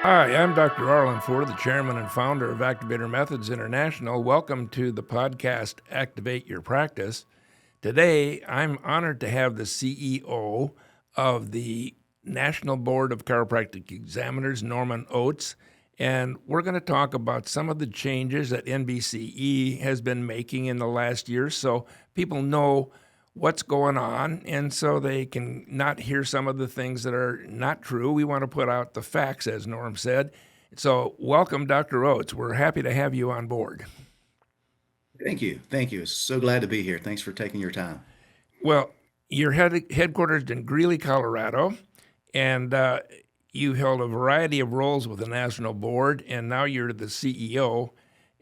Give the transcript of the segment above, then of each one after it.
Hi, I'm Dr. Arlen Ford, the chairman and founder of Activator Methods International. Welcome to the podcast Activate Your Practice. Today, I'm honored to have the CEO of the National Board of Chiropractic Examiners, Norman Ouzts, and we're going to talk about some of the changes that NBCE has been making in the last year so people know what's going on, and so they can not hear some of the things that are not true. We want to put out the facts, as Norm said. So, welcome, Dr. Ouzts. We're happy to have you on board. Thank you. Thank you. So glad to be here. Thanks for taking your time. Well, you're headquartered in Greeley, Colorado, and you held a variety of roles with the National Board, and now you're the CEO.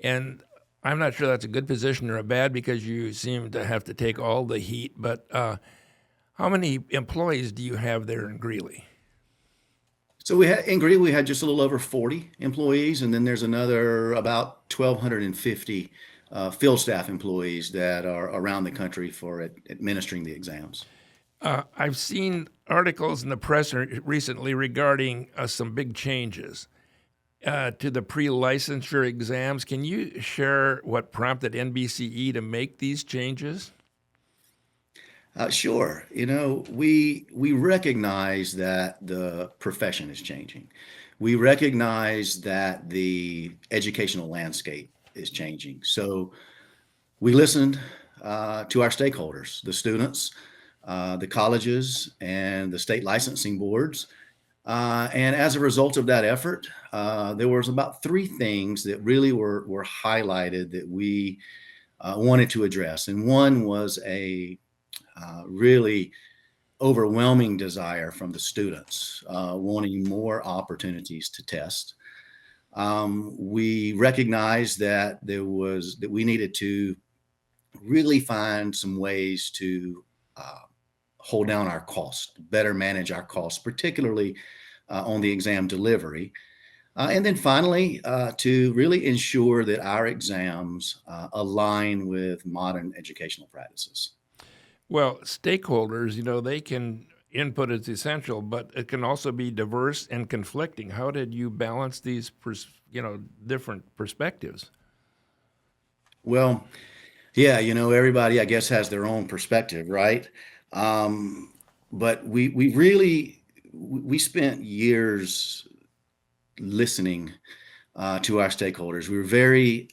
And I'm not sure that's a good position or a bad because you seem to have to take all the heat, but how many employees do you have there in Greeley? So in Greeley, we had just a little over 40 employees, and then there's another about 1,250 field staff employees that are around the country for administering the exams. I've seen articles in the press recently regarding some big changes to the pre-licensure exams. Can you share what prompted NBCE to make these changes? Sure. We recognize that the profession is changing. We recognize that the educational landscape is changing. So we listened to our stakeholders, the students, the colleges, and the state licensing boards. And as a result of that effort, there was about three things that really were highlighted that we wanted to address. And one was a really overwhelming desire from the students wanting more opportunities to test. We recognized that we needed to really find some ways to hold down our costs, better manage our costs, particularly on the exam delivery. And then finally, to really ensure that our exams align with modern educational practices. Well, stakeholders, they can input is essential, but it can also be diverse and conflicting. How did you balance these, different perspectives? Well, yeah, everybody, I guess, has their own perspective, right? But we really we spent years listening to our stakeholders. We were very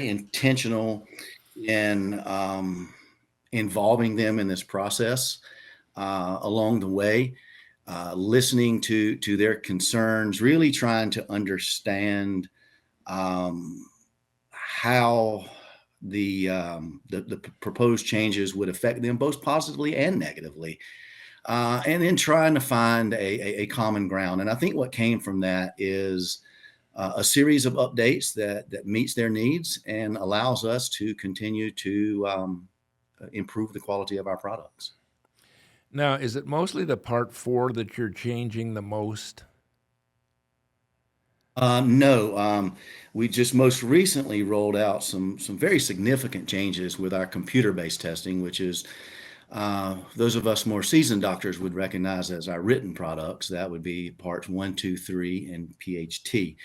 intentional in involving them in this process along the way, listening to their concerns, really trying to understand how the proposed changes would affect them both positively and negatively, and then trying to find a common ground. And I think what came from that is a series of updates that meets their needs and allows us to continue to improve the quality of our products. Now, is it mostly the part four that you're changing the most? No, we just most recently rolled out some very significant changes with our computer-based testing, which is those of us more seasoned doctors would recognize as our written products. That would be parts 1, 2, 3, and PHT.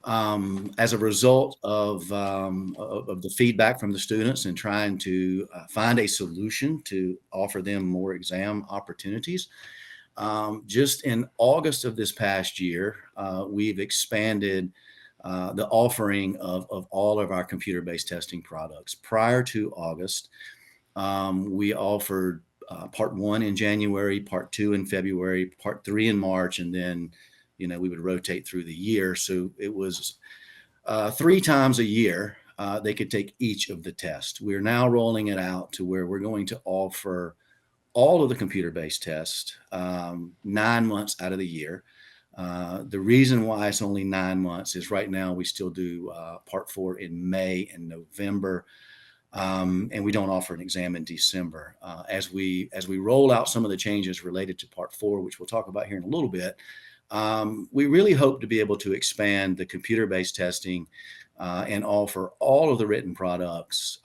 As a result of the feedback from the students and trying to find a solution to offer them more exam opportunities. Just in August of this past year, we've expanded the offering of all of our computer-based testing products. Prior to August, we offered part 1 in January, part 2 in February, part 3 in March, and then we would rotate through the year. So it was 3 times a year they could take each of the tests. We're now rolling it out to where we're going to offer all of the computer-based tests 9 months out of the year. The reason why it's only 9 months is right now we still do part 4 in May and November, and we don't offer an exam in December. As we roll out some of the changes related to part 4, which we'll talk about here in a little bit, we really hope to be able to expand the computer-based testing and offer all of the written products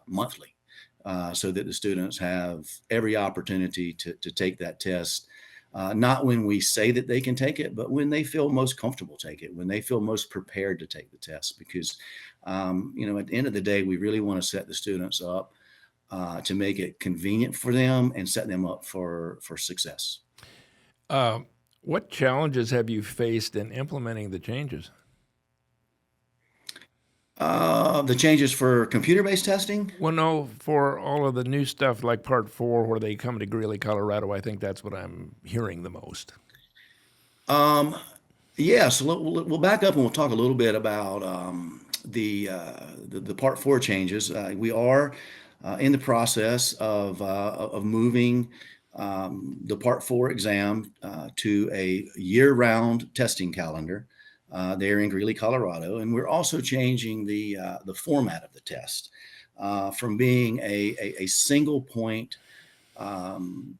monthly, so that the students have every opportunity to take that test Not when we say that they can take it, but when they feel most comfortable take it, when they feel most prepared to take the test. Because, at the end of the day, we really want to set the students up to make it convenient for them and set them up for success. Uh, what challenges have you faced in implementing the changes? The changes for computer-based testing. Well, no, for all of the new stuff like Part 4, where they come to Greeley, Colorado, I think that's what I'm hearing the most. Um, yeah, so we'll back up and we'll talk a little bit about the Part 4 changes. We are in the process of moving the Part 4 exam to a year-round testing calendar there in Greeley, Colorado, and we're also changing the format of the test from being a single point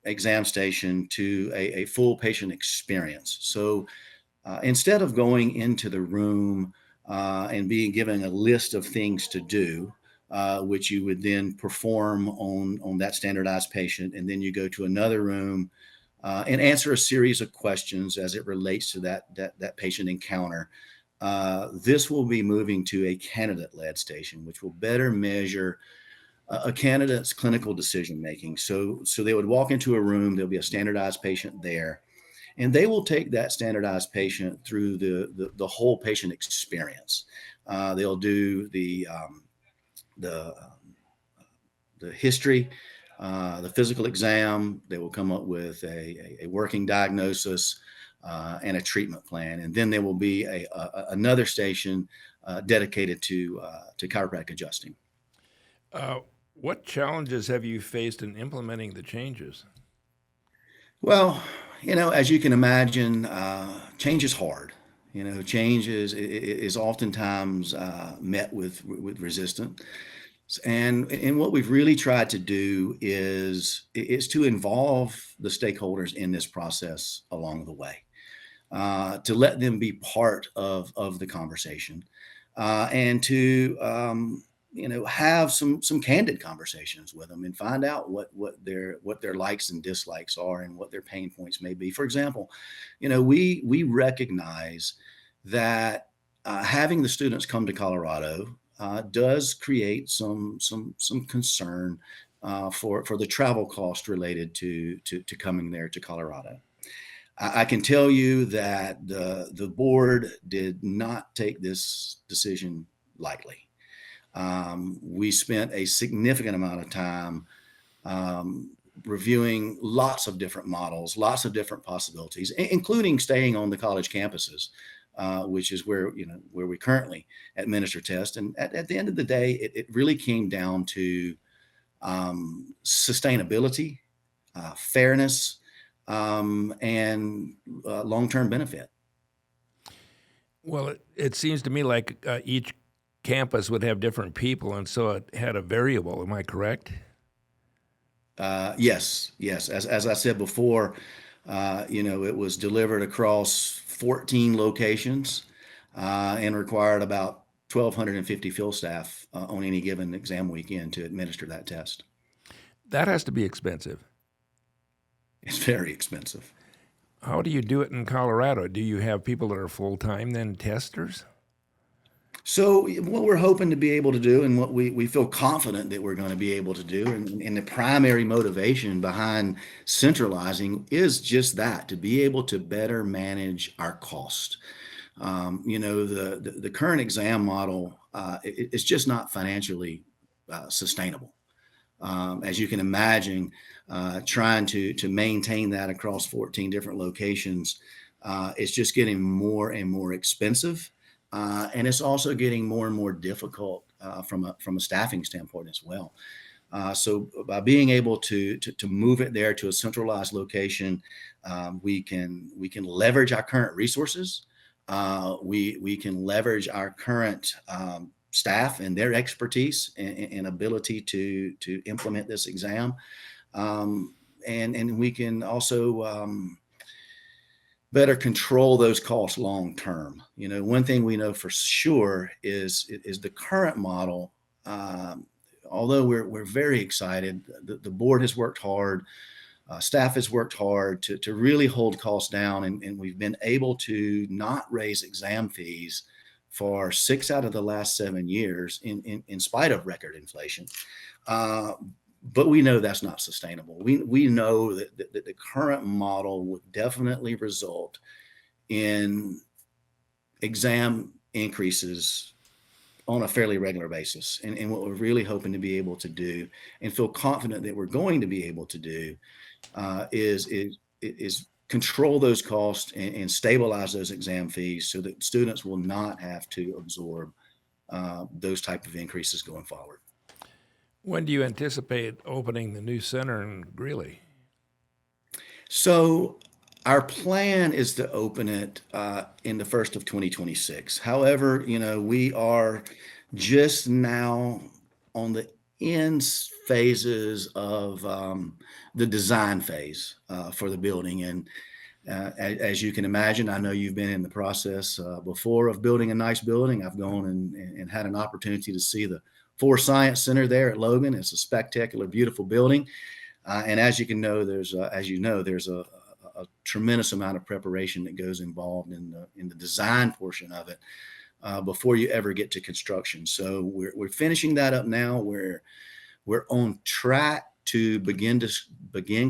exam station to a full patient experience. So instead of going into the room and being given a list of things to do, which you would then perform on that standardized patient, and then you go to another room and answer a series of questions as it relates to that patient encounter. This will be moving to a candidate-led station, which will better measure a candidate's clinical decision making. So they would walk into a room, there'll be a standardized patient there, and they will take that standardized patient through the whole patient experience. They'll do the the history, the physical exam. They will come up with a working diagnosis and a treatment plan, and then there will be another station dedicated to chiropractic adjusting. Uh, what challenges have you faced in implementing the changes? Well, as you can imagine, change is hard. Change is oftentimes met with resistance. And what we've really tried to do is to involve the stakeholders in this process along the way, to let them be part of the conversation, and to have some candid conversations with them and find out what their likes and dislikes are and what their pain points may be. For example, we recognize that having the students come to Colorado does create some concern for the travel cost related to coming there to Colorado. I can tell you that the board did not take this decision lightly. We spent a significant amount of time reviewing lots of different models, lots of different possibilities, including staying on the college campuses, which is where we currently administer tests. And at the end of the day, it really came down to sustainability, fairness, and long-term benefit. Well, it seems to me like each campus would have different people, and so it had a variable. Am I correct? Yes, yes. As I said before, it was delivered across 14 locations and required about 1,250 field staff on any given exam weekend to administer that test. That has to be expensive. It's very expensive. How do you do it in Colorado? Do you have people that are full-time then testers? So what we're hoping to be able to do, and what we feel confident that we're going to be able to do, and the primary motivation behind centralizing is just that, to be able to better manage our cost. The current exam model it's just not financially sustainable. As you can imagine, trying to maintain that across 14 different locations, it's just getting more and more expensive. And it's also getting more and more difficult from a staffing standpoint as well. So by being able to move it there to a centralized location, we can leverage our current resources. We can leverage our current staff and their expertise and ability to implement this exam, and we can also better control those costs long term. One thing we know for sure is the current model. Although we're very excited, the board has worked hard Staff has worked hard to really hold costs down, and we've been able to not raise exam fees for 6 out of the last 7 years in spite of record inflation. Uh, but we know that's not sustainable. We know that the current model would definitely result in exam increases on a fairly regular basis. And what we're really hoping to be able to do and feel confident that we're going to be able to do is control those costs and stabilize those exam fees so that students will not have to absorb those type of increases going forward. When do you anticipate opening the new center in Greeley? So our plan is to open it in the first of 2026. However, we are just now on the end phases of the design phase for the building. And as you can imagine, I know you've been in the process before of building a nice building. I've gone and had an opportunity to see the Forest Science Center there at Logan. It's a spectacular, beautiful building. And as you know, there's a tremendous amount of preparation that goes involved in the design portion of it before you ever get to construction. So we're finishing that up now. We're on track to begin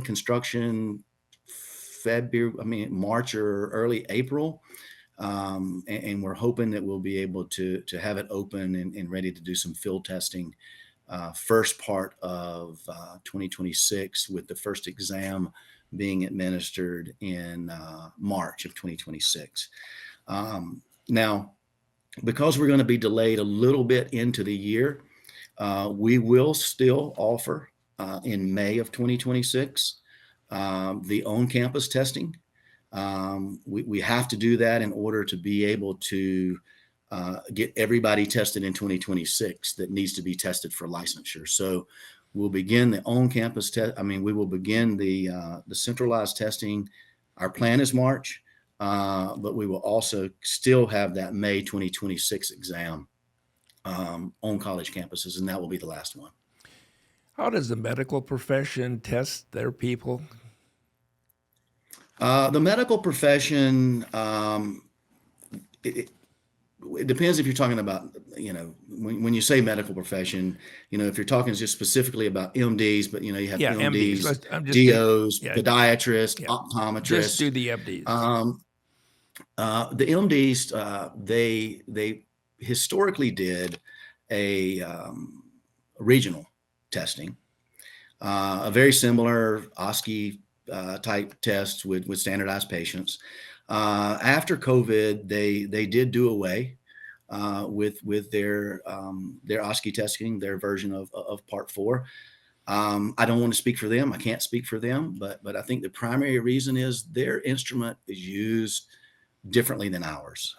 construction March or early April. And we're hoping that we'll be able to have it open and ready to do some field testing first part of 2026, with the first exam being administered in March of 2026. Now, because we're going to be delayed a little bit into the year, we will still offer in May of 2026 the on-campus testing. We have to do that in order to be able to get everybody tested in 2026 that needs to be tested for licensure. So we'll begin the on-campus test. We will begin the centralized testing. Our plan is March, but we will also still have that May 2026 exam on college campuses, and that will be the last one. How does the medical profession test their people? The medical profession, it depends if you're talking about, when you say medical profession, if you're talking just specifically about MDs, but you have MDs, DOs, podiatrists, optometrists. Just do the MDs. The MDs, they historically did a regional testing, a very similar OSCE type tests with standardized patients. After COVID, they did do away with their OSCE testing, their version of Part 4. I don't want to speak for them. I can't speak for them, but I think the primary reason is their instrument is used differently than ours.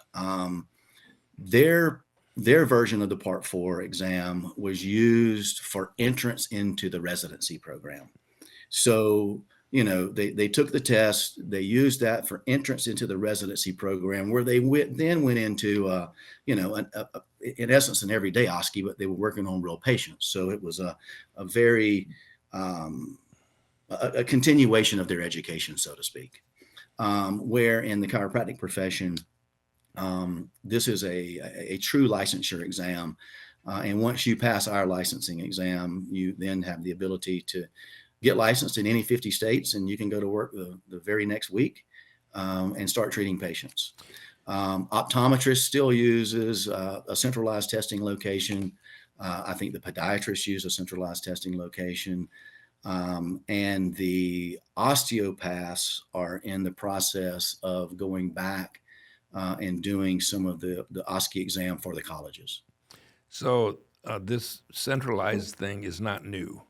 Their version of the Part 4 exam was used for entrance into the residency program. So they took the test, they used that for entrance into the residency program, where they then went into, in essence, an everyday OSCE, but they were working on real patients. So it was a very, a continuation of their education, so to speak. Where in the chiropractic profession, this is a true licensure exam. And once you pass our licensing exam, you then have the ability to get licensed in any 50 states, and you can go to work the very next week and start treating patients. Optometrist still uses a centralized testing location. I think the podiatrists use a centralized testing location. And the osteopaths are in the process of going back and doing some of the OSCE exam for the colleges. So this centralized thing is not new.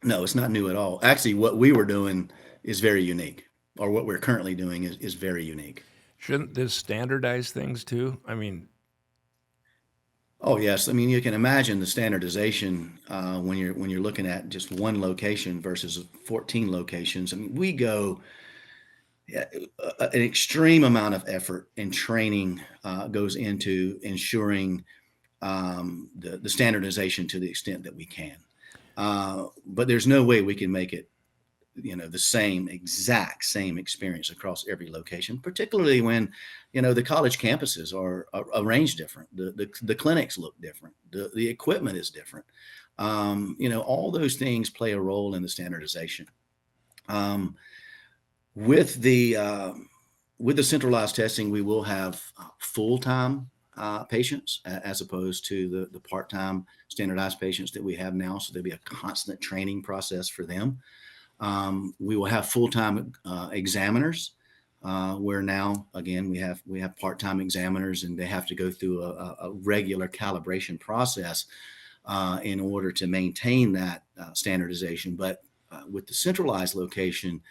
No, it's not new at all. Actually, what we were doing is very unique, or what we're currently doing is very unique. Shouldn't this standardize things too? Oh yes. You can imagine the standardization when you're looking at just one location versus 14 locations. We go an extreme amount of effort and training goes into ensuring the standardization to the extent that we can. But there's no way we can make it, the exact same experience across every location, particularly when, the college campuses are arranged different. The clinics look different. The equipment is different. All those things play a role in the standardization. Um, with the with the centralized testing, we will have full-time patients as opposed to the part-time standardized patients that we have now. So there'll be a constant training process for them. We will have full-time examiners, where now again we have part-time examiners, and they have to go through a regular calibration process in order to maintain that standardization. But with the centralized location,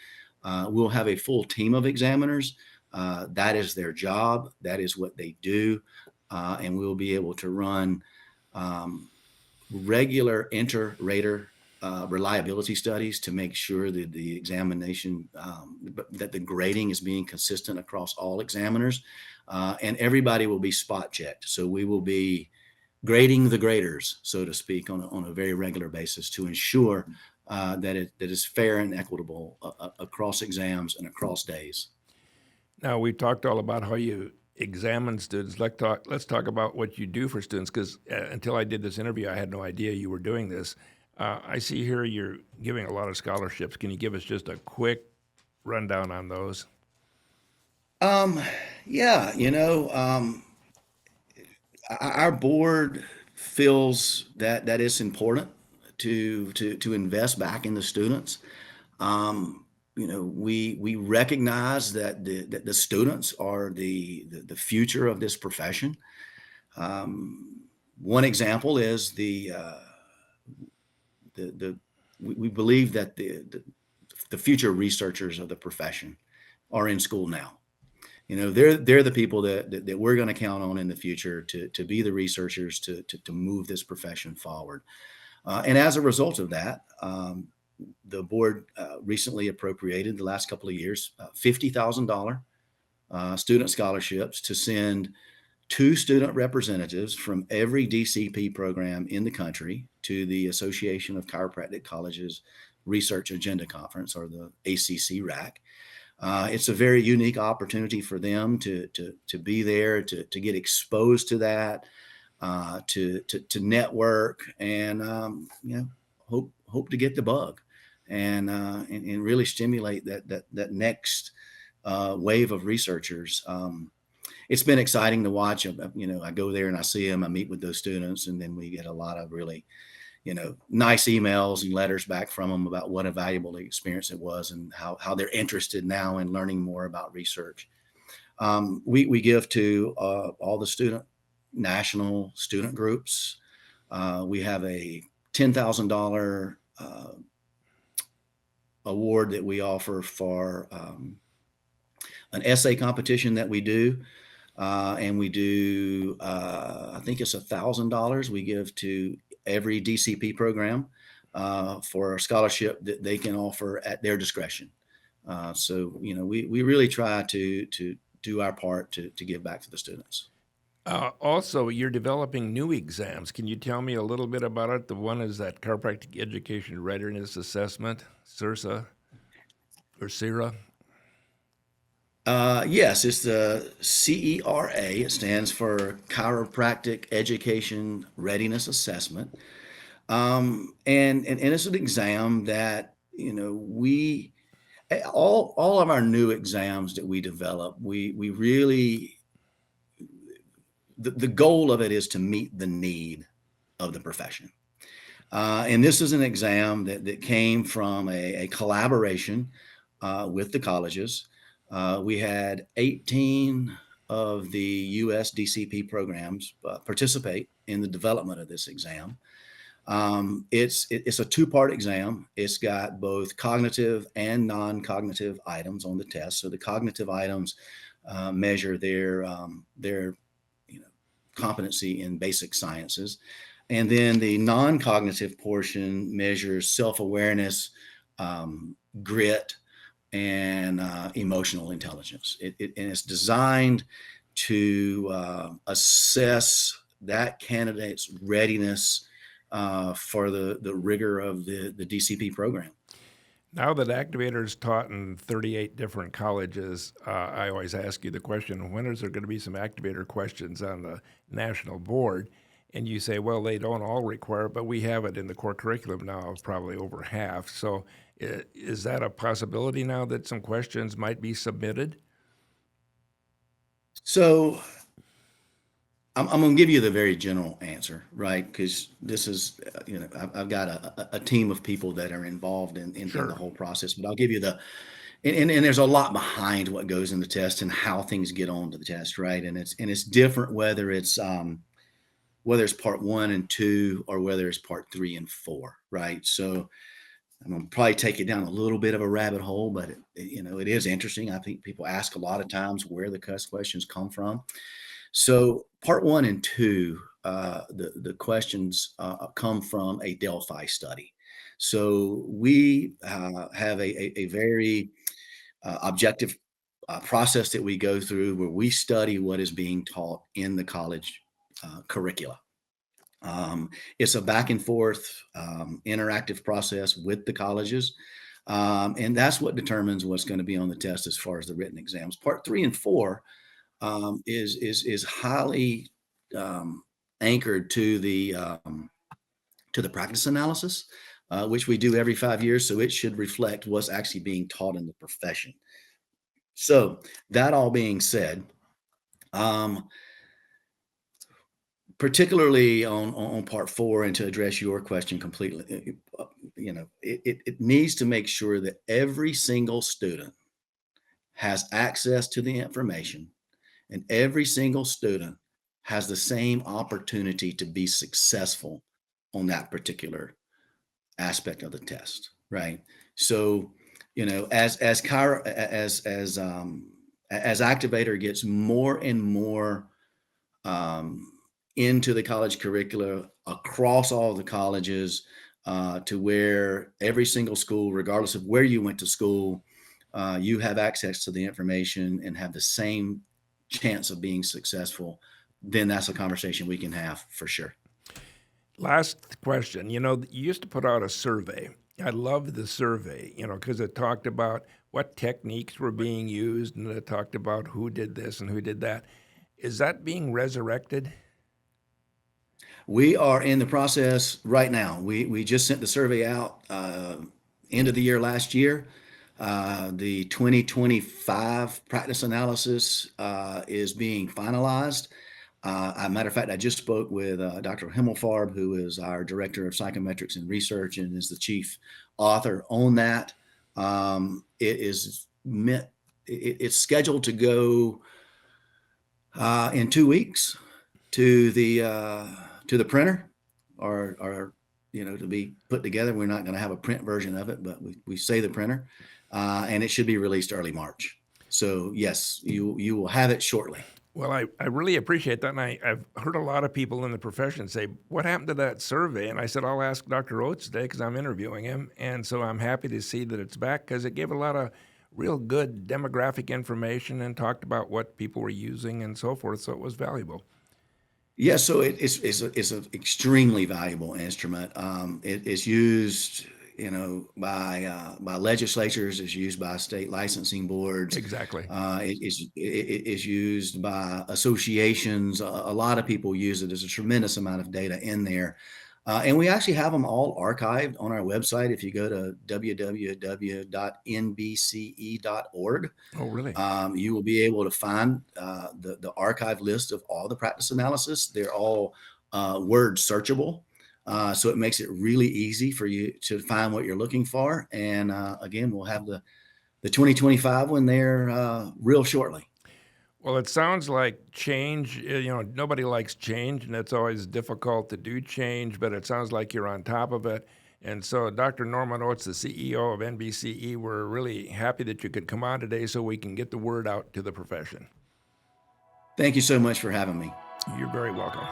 we'll have a full team of examiners. That is their job. That is what they do, and we'll be able to run regular inter-rater reliability studies to make sure that the examination, that the grading is being consistent across all examiners, and everybody will be spot checked. So we will be grading the graders, so to speak, on a very regular basis to ensure that is fair and equitable across exams and across days. Now, we talked all about how you examine students. Let's talk about what you do for students, because until I did this interview, I had no idea you were doing this. I see here you're giving a lot of scholarships. Can you give us just a quick rundown on those? Yeah, our board feels that it's important to invest back in the students. We recognize that the students are the future of this profession. One example is the we believe that the future researchers of the profession are in school now. They're the people that we're going to count on in the future to be the researchers to move this profession forward. And as a result of that, the board recently appropriated the last couple of years $50,000 student scholarships to send 2 student representatives from every DCP program in the country to the Association of Chiropractic Colleges Research Agenda Conference, or the ACC RAC. It's a very unique opportunity for them to be there, to get exposed to that, to network, and hope to get the bug, and really stimulate that next wave of researchers. It's been exciting to watch. I go there and I see them. I meet with those students, and then we get a lot of really nice emails and letters back from them about what a valuable experience it was, and how they're interested now in learning more about research. We give to all the national student groups. We have a $10,000 award that we offer for an essay competition that we do. And we do, I think it's $1,000 we give to every DCP program for a scholarship that they can offer at their discretion. So we really try to do our part to give back to the students. Also, you're developing new exams. Can you tell me a little bit about it? The one is that Chiropractic Education Readiness Assessment, CIRSA, or CIRA. Yes, it's the CERA. It stands for Chiropractic Education Readiness Assessment. And it's an exam that, we, all of our new exams that we develop, we really, the goal of it is to meet the need of the profession. And this is an exam that came from a collaboration with the colleges. We had 18 of the US DCP programs participate in the development of this exam. It's a 2-part exam. It's got both cognitive and non-cognitive items on the test. So the cognitive items measure their competency in basic sciences, and then the non-cognitive portion measures self-awareness, grit, and emotional intelligence. And it's designed to assess that candidate's readiness for the rigor of the DCP program. Now that Activator is taught in 38 different colleges, I always ask you the question, when is there going to be some Activator questions on the national board? And you say, well, they don't all require it, but we have it in the core curriculum now of probably over half. So is that a possibility now that some questions might be submitted? So I'm going to give you the very general answer, right? Because this is, I've got a team of people that are involved in the Sure. whole process, but I'll give you and there's a lot behind what goes in the test and how things get onto the test, right? And it's different whether it's part 1 and 2 or whether it's part 3 and 4, right? So I'm going to probably take it down a little bit of a rabbit hole, but it is interesting. I think people ask a lot of times where the cuss questions come from. So part 1 and 2, the questions come from a Delphi study. So we have a very objective process that we go through where we study what is being taught in the college curricula. It's a back and forth interactive process with the colleges. And that's what determines what's going to be on the test as far as the written exams. Part 3 and 4 is highly anchored to the practice analysis, which we do every 5 years. So it should reflect what's actually being taught in the profession. So that all being said, particularly on part 4, and to address your question completely, it needs to make sure that every single student has access to the information and every single student has the same opportunity to be successful on that particular aspect of the test, right? So, as Activator gets more and more into the college curricula across all the colleges, to where every single school, regardless of where you went to school, you have access to the information and have the same chance of being successful, then that's a conversation we can have for sure. Last question. You used to put out a survey. I loved the survey, because it talked about what techniques were being used and it talked about who did this and who did that. Is that being resurrected? We are in the process right now. We just sent the survey out end of the year last year. The 2025 practice analysis is being finalized. As a matter of fact, I just spoke with Dr. Himmelfarb, who is our director of psychometrics and research and is the chief author on that. It's scheduled to go in 2 weeks to the printer, or to be put together. We're not going to have a print version of it, but we say the printer, and it should be released early March. So yes, you will have it shortly. Well, I really appreciate that. And I've heard a lot of people in the profession say, what happened to that survey? And I said, I'll ask Dr. Ouzts today because I'm interviewing him. And so I'm happy to see that it's back because it gave a lot of real good demographic information and talked about what people were using and so forth. So it was valuable. Yeah, so it's an extremely valuable instrument. It is used, by legislators. It's used by state licensing boards. Exactly. It is used by associations. A lot of people use it. There's a tremendous amount of data in there. And we actually have them all archived on our website. If you go to www.nbce.org, Oh, really? you will be able to find the archive list of all the practice analysis. They're all word searchable. So it makes it really easy for you to find what you're looking for. And again, we'll have the 2025 one there real shortly. Well, it sounds like change, nobody likes change, and it's always difficult to do change, but it sounds like you're on top of it. And so, Dr. Norman Ouzts, the CEO of NBCE, we're really happy that you could come on today so we can get the word out to the profession. Thank you so much for having me. You're very welcome.